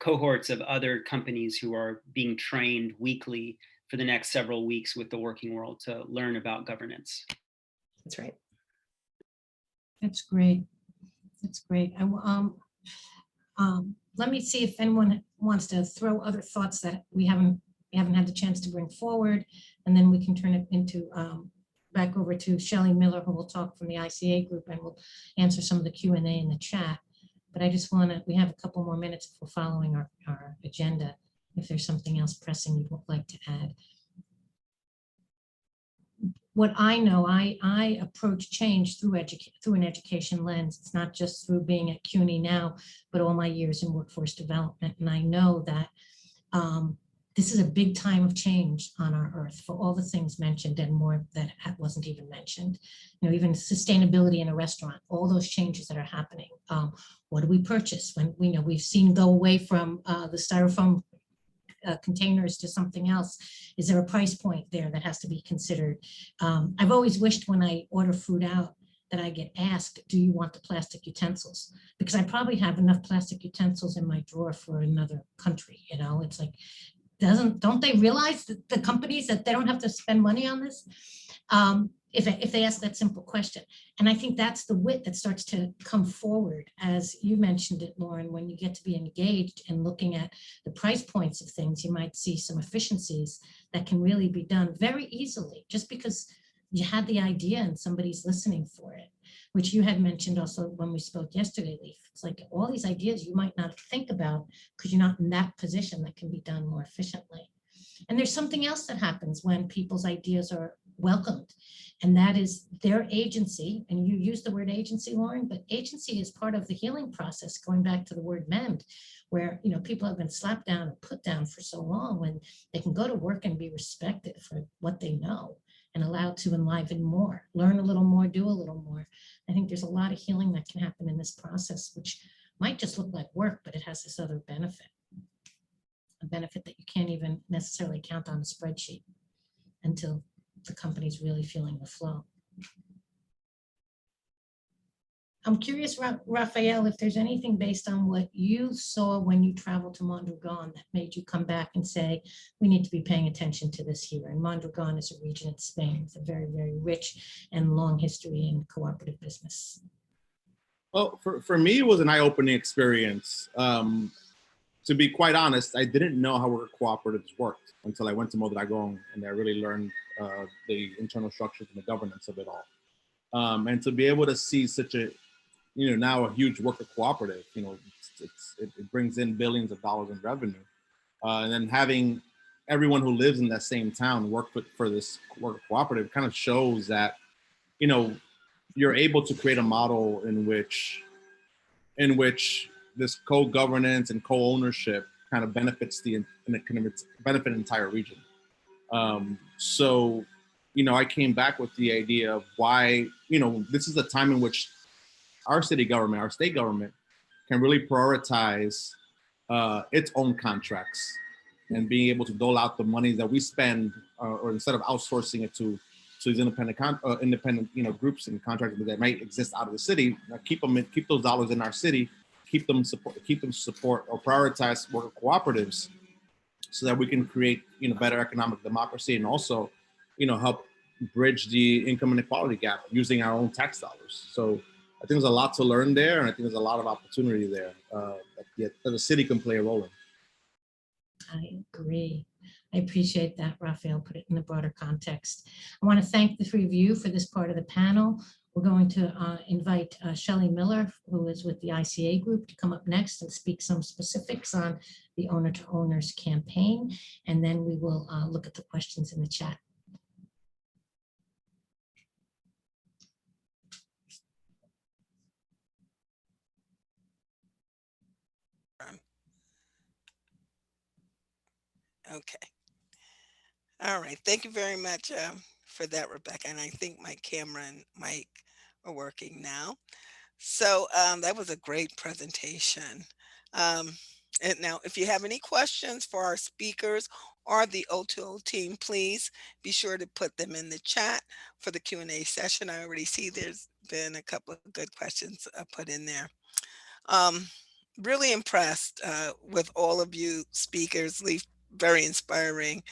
cohorts of other companies who are being trained weekly for the next several weeks with the Working World to learn about governance. That's right. That's great. That's great. Let me see if anyone wants to throw other thoughts that we haven't had the chance to bring forward, and then we can turn it into back over to Shelley Miller, who will talk from the ICA group, and we'll answer some of the Q&A in the chat. But I just want to, we have a couple more minutes before following our agenda, if there's something else pressing you'd like to add. What I know, I approach change through an education lens. It's not just through being at CUNY now, but all my years in workforce development. And I know that this is a big time of change on our earth for all the things mentioned and more that wasn't even mentioned. You know, even sustainability in a restaurant, all those changes that are happening. What do we purchase when we've seen go away from the styrofoam containers to something else? Is there a price point there that has to be considered? I've always wished when I order food out that I get asked, do you want the plastic utensils? Because I probably have enough plastic utensils in my drawer for another country. You know, it's like, don't they realize that the companies that they don't have to spend money on this? If they ask that simple question. And I think that's the wit that starts to come forward, as you mentioned it, Lauren, when you get to be engaged and looking at the price points of things, you might see some efficiencies that can really be done very easily, just because you had the idea and somebody's listening for it, which you had mentioned also when we spoke yesterday, Leaf. It's like all these ideas you might not think about because you're not in that position that can be done more efficiently. And there's something else that happens when people's ideas are welcomed, and that is their agency. And you use the word agency, Lauren, but agency is part of the healing process, going back to the word mend, where people have been slapped down and put down for so long, when they can go to work and be respected for what they know and allowed to enliven more, learn a little more, do a little more. I think there's a lot of healing that can happen in this process, which might just look like work, but it has this other benefit, a benefit that you can't even necessarily count on a spreadsheet until the company's really feeling the flow. I'm curious, Raphael, if there's anything based on what you saw when you traveled to Mondragon that made you come back and say, we need to be paying attention to this here. And Mondragon is a region in Spain with a very, very rich and long history in cooperative business. Well, for me, it was an eye-opening experience. To be quite honest, I didn't know how worker cooperatives worked until I went to Mondragon, and I really learned the internal structures and the governance of it all. And to be able to see such a, now a huge worker cooperative, it brings in billions of dollars in revenue. And then having everyone who lives in that same town work for this worker cooperative kind of shows that, you're able to create a model in which this co-governance and co-ownership kind of benefits the benefit an entire region. So, I came back with the idea of why, this is a time in which our city government, our state government, can really prioritize its own contracts and being able to dole out the money that we spend, or instead of outsourcing it to these independent groups and contractors that might exist out of the city, keep those dollars in our city, keep them support or prioritize worker cooperatives, so that we can create better economic democracy, and also help bridge the income inequality gap using our own tax dollars. So I think there's a lot to learn there, and I think there's a lot of opportunity there that the city can play a role in. I agree. I appreciate that, Raphael, put it in the broader context. I want to thank the three of you for this part of the panel. We're going to invite Shelley Miller, who is with the ICA group, to come up next and speak some specifics on the Owner to Owners campaign. And then we will look at the questions in the chat. Okay. All right. Thank you very much for that, Rebecca. And I think my camera and mic are working now. So that was a great presentation. And now, if you have any questions for our speakers or the O2O team, please be sure to put them in the chat for the Q&A session. I already see there's been a couple of good questions put in there. Really impressed with all of you speakers, very inspiring.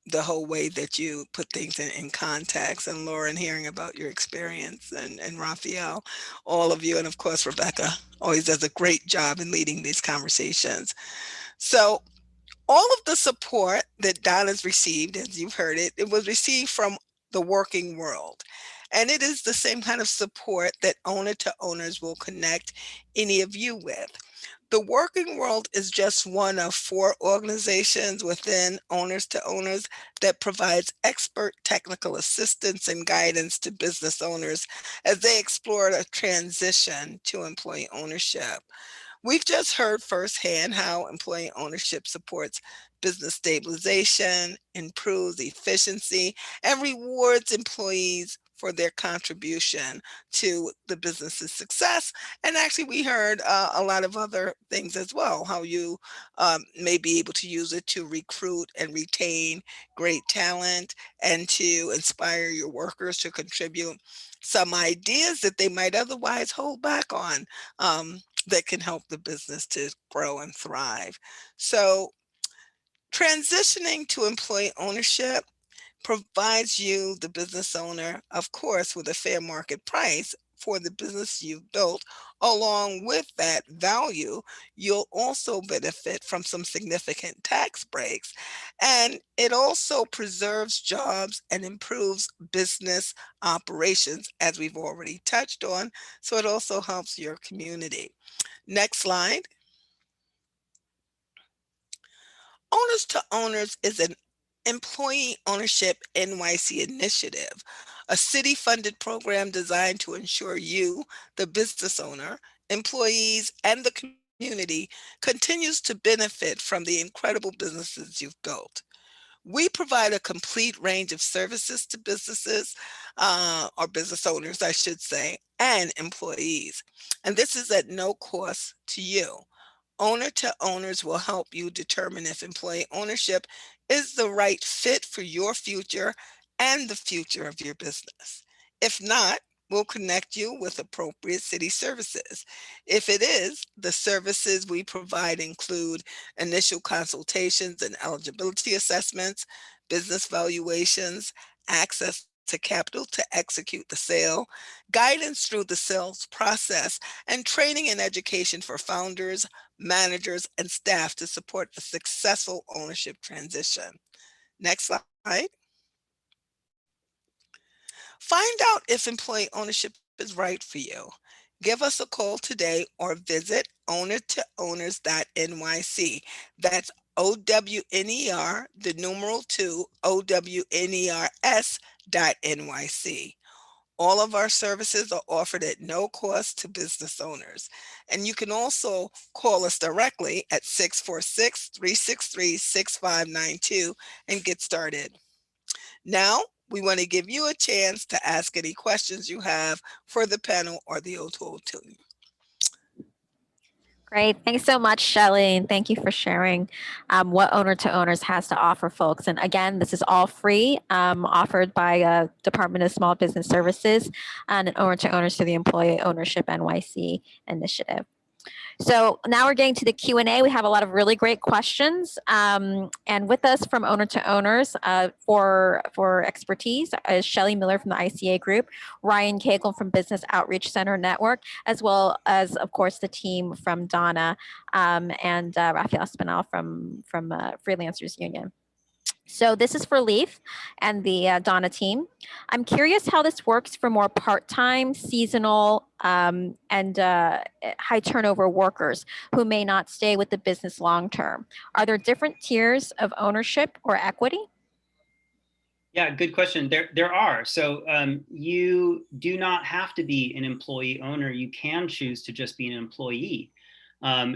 The whole way that you put things in context, and Lauren, hearing about your experience, and Raphael, all of you, and of course, Rebecca always does a great job in leading these conversations. So all of the support that Donna's received, as you've heard it was received from the working world. And it is the same kind of support that Owner to Owners will connect any of you with. The working world is just one of 4 organizations within Owners to Owners that provides expert technical assistance and guidance to business owners as they explore a transition to employee ownership. We've just heard firsthand how employee ownership supports business stabilization, improves efficiency, and rewards employees for their contribution to the business's success. And actually, we heard a lot of other things as well, how you may be able to use it to recruit and retain great talent, and to inspire your workers to contribute some ideas that they might otherwise hold back on. That can help the business to grow and thrive. So transitioning to employee ownership provides you, the business owner, of course, with a fair market price for the business you've built. Along with that value, you'll also benefit from some significant tax breaks. And it also preserves jobs and improves business operations, as we've already touched on. So it also helps your community. Next slide. Owners to Owners is an employee ownership NYC initiative, a city-funded program designed to ensure you, the business owner, employees, and the community continues to benefit from the incredible businesses you've built. We provide a complete range of services to businesses, or business owners, I should say, and employees. And this is at no cost to you. Owner to Owners will help you determine if employee ownership is the right fit for your future and the future of your business. If not, we'll connect you with appropriate city services. If it is, the services we provide include initial consultations and eligibility assessments, business valuations, access to capital to execute the sale, guidance through the sales process, and training and education for founders, managers, and staff to support a successful ownership transition. Next slide. Find out if employee ownership is right for you. Give us a call today or visit ownertoowners.nyc. That's OWNER, the numeral 2, OWNERS.nyc. All of our services are offered at no cost to business owners. And you can also call us directly at 646-363-6592 and get started. Now, we want to give you a chance to ask any questions you have for the panel or the O2O team. Great. Thanks so much, Shelley. And thank you for sharing what Owner to Owners has to offer folks. And again, this is all free, offered by Department of Small Business Services and an Owner to Owners to the Employee Ownership NYC initiative. So now we're getting to the Q&A. We have a lot of really great questions. And with us from Owner to Owners for expertise is Shelley Miller from the ICA Group, Ryan Cagle from Business Outreach Center Network, as well as, of course, the team from Donna and Rafael Spinell from Freelancers Union. So this is for Leaf and the Donna team. I'm curious how this works for more part-time, seasonal, and high turnover workers who may not stay with the business long-term. Are there different tiers of ownership or equity? Yeah, good question. There are. So you do not have to be an employee owner. You can choose to just be an employee.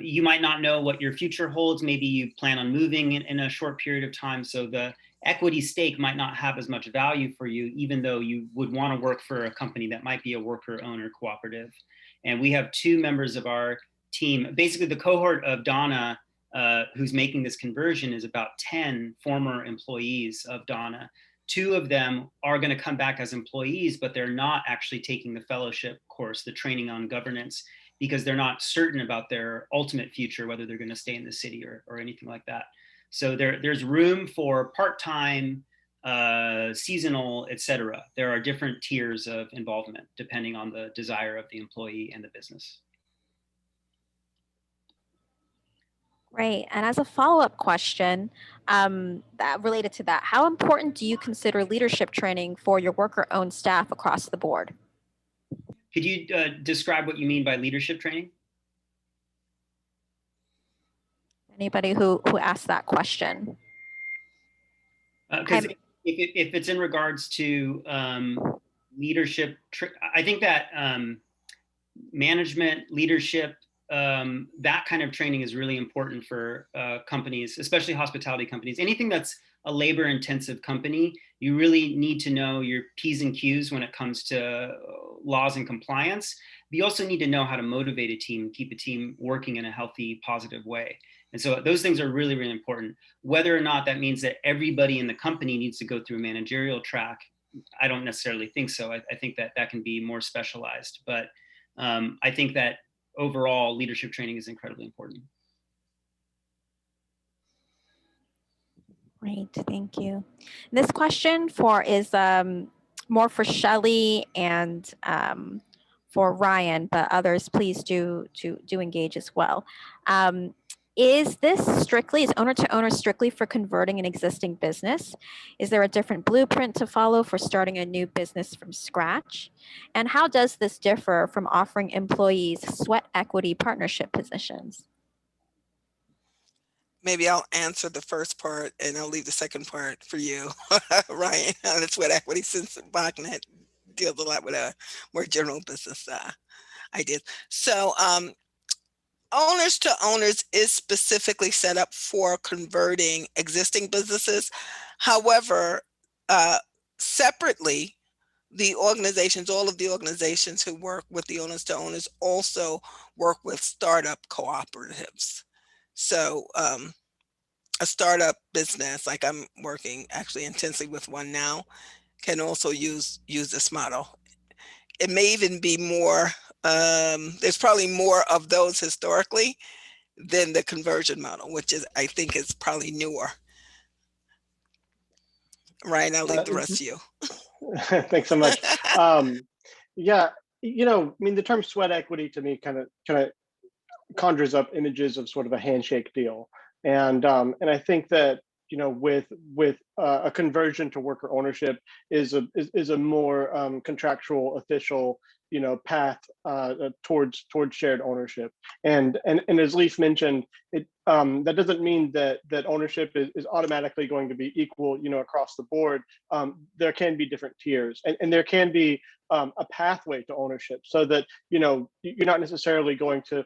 You might not know what your future holds. Maybe you plan on moving in a short period of time. So the equity stake might not have as much value for you, even though you would want to work for a company that might be a worker owner cooperative. And we have 2 members of our team. Basically, the cohort of Donna, who's making this conversion, is about 10 former employees of Donna. 2 of them are going to come back as employees, but they're not actually taking the fellowship course, the training on governance, because they're not certain about their ultimate future, whether they're going to stay in the city or anything like that. So there's room for part-time, seasonal, etc. There are different tiers of involvement depending on the desire of the employee and the business. Great. And as a follow-up question that related to that, how important do you consider leadership training for your worker-owned staff across the board? Could you describe what you mean by leadership training? Anybody who asked that question? Because if it's in regards to leadership, I think that management, leadership, that kind of training is really important for companies, especially hospitality companies. Anything that's a labor-intensive company, you really need to know your P's and Q's when it comes to laws and compliance. But you also need to know how to motivate a team, keep a team working in a healthy, positive way. And so those things are really, really important. Whether or not that means that everybody in the company needs to go through a managerial track, I don't necessarily think so. I think that that can be more specialized. But I think that overall leadership training is incredibly important. Great, thank you. This question is more for Shelley and for Ryan, but others please do engage as well. Is owner to owner strictly for converting an existing business? Is there a different blueprint to follow for starting a new business from scratch? And how does this differ from offering employees sweat equity partnership positions? Maybe I'll answer the first part and I'll leave the second part for you, Ryan, on the sweat equity, since Bachnet deals a lot with a more general business ideas. So owners to owners is specifically set up for converting existing businesses. However, separately, the organizations, all of the organizations who work with the owners to owners also work with startup cooperatives. So a startup business, like I'm working actually intensely with one now, can also use this model. It may even be more, there's probably more of those historically than the conversion model, which is, I think, is probably newer. Ryan, I'll leave the rest to you. Thanks so much. Yeah, I mean, the term sweat equity to me kind of conjures up images of sort of a handshake deal. And I think that, with a conversion to worker ownership is a more contractual, official, path towards shared ownership. And as Leif mentioned, that doesn't mean that ownership is automatically going to be equal, across the board. There can be different tiers, and there can be a pathway to ownership, so that you're not necessarily going to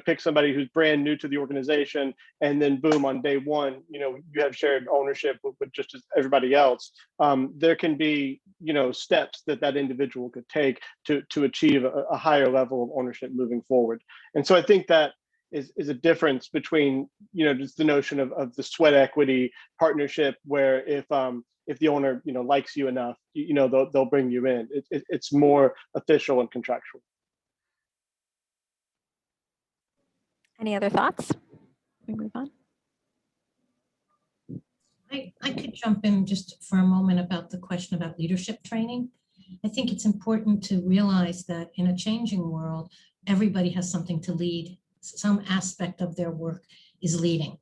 pick somebody who's brand new to the organization, and then boom, on day one, you have shared ownership with just as everybody else. There can be steps that individual could take to achieve a higher level of ownership moving forward. And so I think that is a difference between just the notion of the sweat equity partnership, where if the owner likes you enough, they'll bring you in. It's more official and contractual. Any other thoughts? We move on. I could jump in just for a moment about the question about leadership training. I think it's important to realize that in a changing world, everybody has something to lead. Some aspect of their work is leading.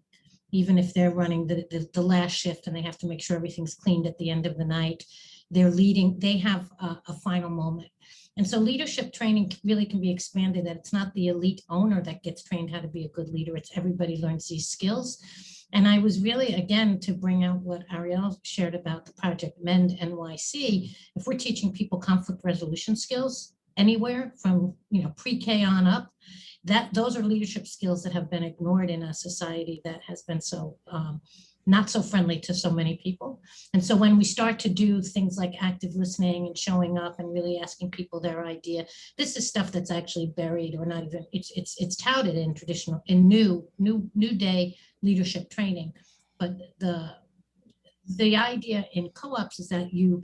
Even if they're running the last shift and they have to make sure everything's cleaned at the end of the night, they're leading, they have a final moment. And so leadership training really can be expanded, that it's not the elite owner that gets trained how to be a good leader, it's everybody learns these skills. And I was really, again, to bring out what Ariel shared about the Project Mend NYC, if we're teaching people conflict resolution skills anywhere from pre-K on up, those are leadership skills that have been ignored in a society that has been so not so friendly to so many people. And so when we start to do things like active listening and showing up and really asking people their idea, this is stuff that's actually buried, or not even, it's touted in traditional, in new day leadership training. But the idea in co-ops is that you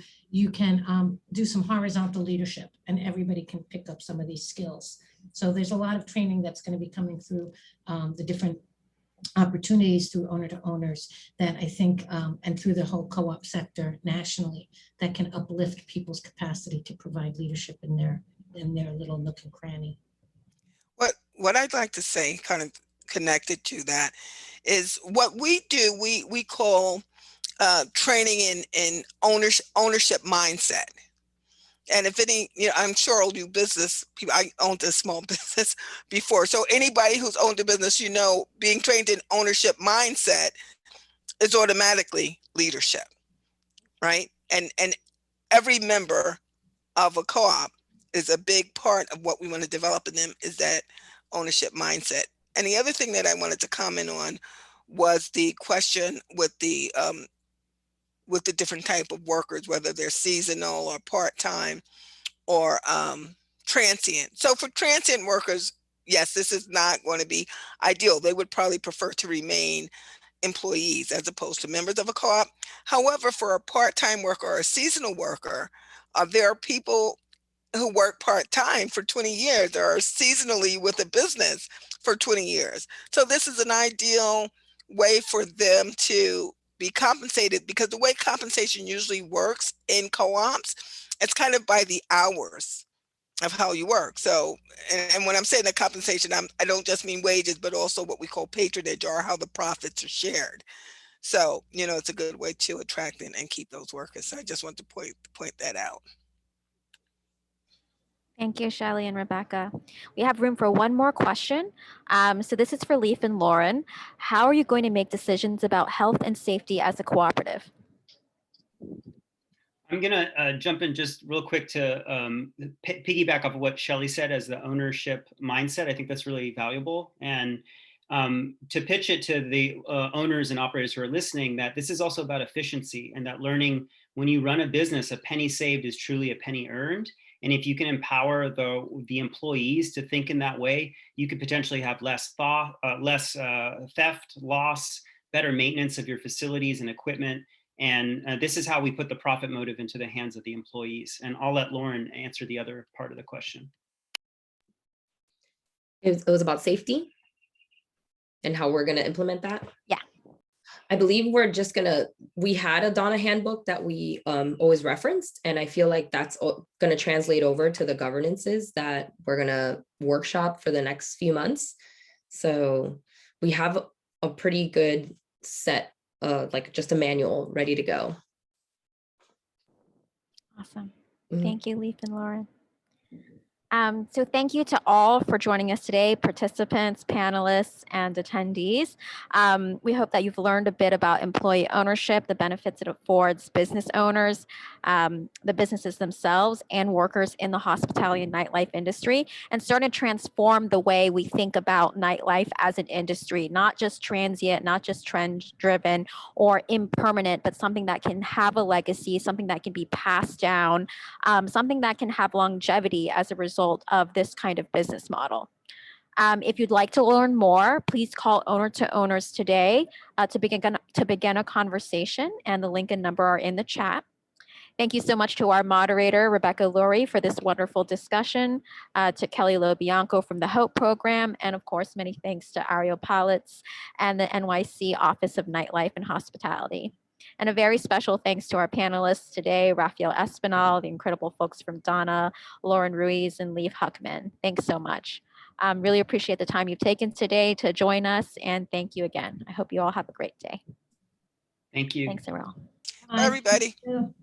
can do some horizontal leadership and everybody can pick up some of these skills. So there's a lot of training that's going to be coming through the different opportunities through owner to owners that I think, and through the whole co-op sector nationally, that can uplift people's capacity to provide leadership in their little nook and cranny. What I'd like to say, kind of connected to that, is what we do, we call training in ownership mindset. And if any, I'm sure all you business people, I owned a small business before. So anybody who's owned a business, being trained in ownership mindset is automatically leadership, right? And every member of a co-op is a big part of what we want to develop in them, is that ownership mindset. And the other thing that I wanted to comment on was the question with the different type of workers, whether they're seasonal or part-time or transient. So for transient workers, yes, this is not going to be ideal. They would probably prefer to remain employees as opposed to members of a co-op. However, for a part-time worker or a seasonal worker, there are people who work part-time for 20 years or seasonally with a business for 20 years. So this is an ideal way for them to be compensated, because the way compensation usually works in co-ops, it's kind of by the hours of how you work. So, and when I'm saying the compensation, I don't just mean wages, but also what we call patronage, or how the profits are shared. So, it's a good way to attract and keep those workers. So I just want to point that out. Thank you, Shelly and Rebecca. We have room for one more question. So this is for Leif and Lauren. How are you going to make decisions about health and safety as a cooperative? I'm going to jump in just real quick to piggyback off of what Shelly said as the ownership mindset. I think that's really valuable. And to pitch it to the owners and operators who are listening, that this is also about efficiency, and that learning, when you run a business, a penny saved is truly a penny earned. And if you can empower the employees to think in that way, you could potentially have less theft, loss, better maintenance of your facilities and equipment. And this is how we put the profit motive into the hands of the employees. And I'll let Lauren answer the other part of the question. It was about safety and how we're going to implement that. Yeah. I believe we had a Donna handbook that we always referenced. And I feel like that's going to translate over to the governances that we're going to workshop for the next few months. So we have a pretty good set like just a manual ready to go. Awesome. Mhm. Thank you, Leif and Lauren. So thank you to all for joining us today, participants, panelists, and attendees. We hope that you've learned a bit about employee ownership, the benefits it affords business owners, the businesses themselves, and workers in the hospitality and nightlife industry, and starting to transform the way we think about nightlife as an industry, not just transient, not just trend-driven or impermanent, but something that can have a legacy, something that can be passed down, something that can have longevity as a result of this kind of business model. If you'd like to learn more, please call Owner to Owners today to begin a conversation, and the link and number are in the chat. Thank you so much to our moderator, Rebecca Lurie, for this wonderful discussion, to Kelly LoBianco from the HOPE program, and of course, many thanks to Ariel Palitz and the NYC Office of Nightlife and Hospitality. And a very special thanks to our panelists today, Rafael Espinal, the incredible folks from Donna, Lauren Ruiz, and Leif Huckman. Thanks so much. Really appreciate the time you've taken today to join us, and thank you again. I hope you all have a great day. Thank you. Thanks, Ariel. Bye, everybody. Thank you.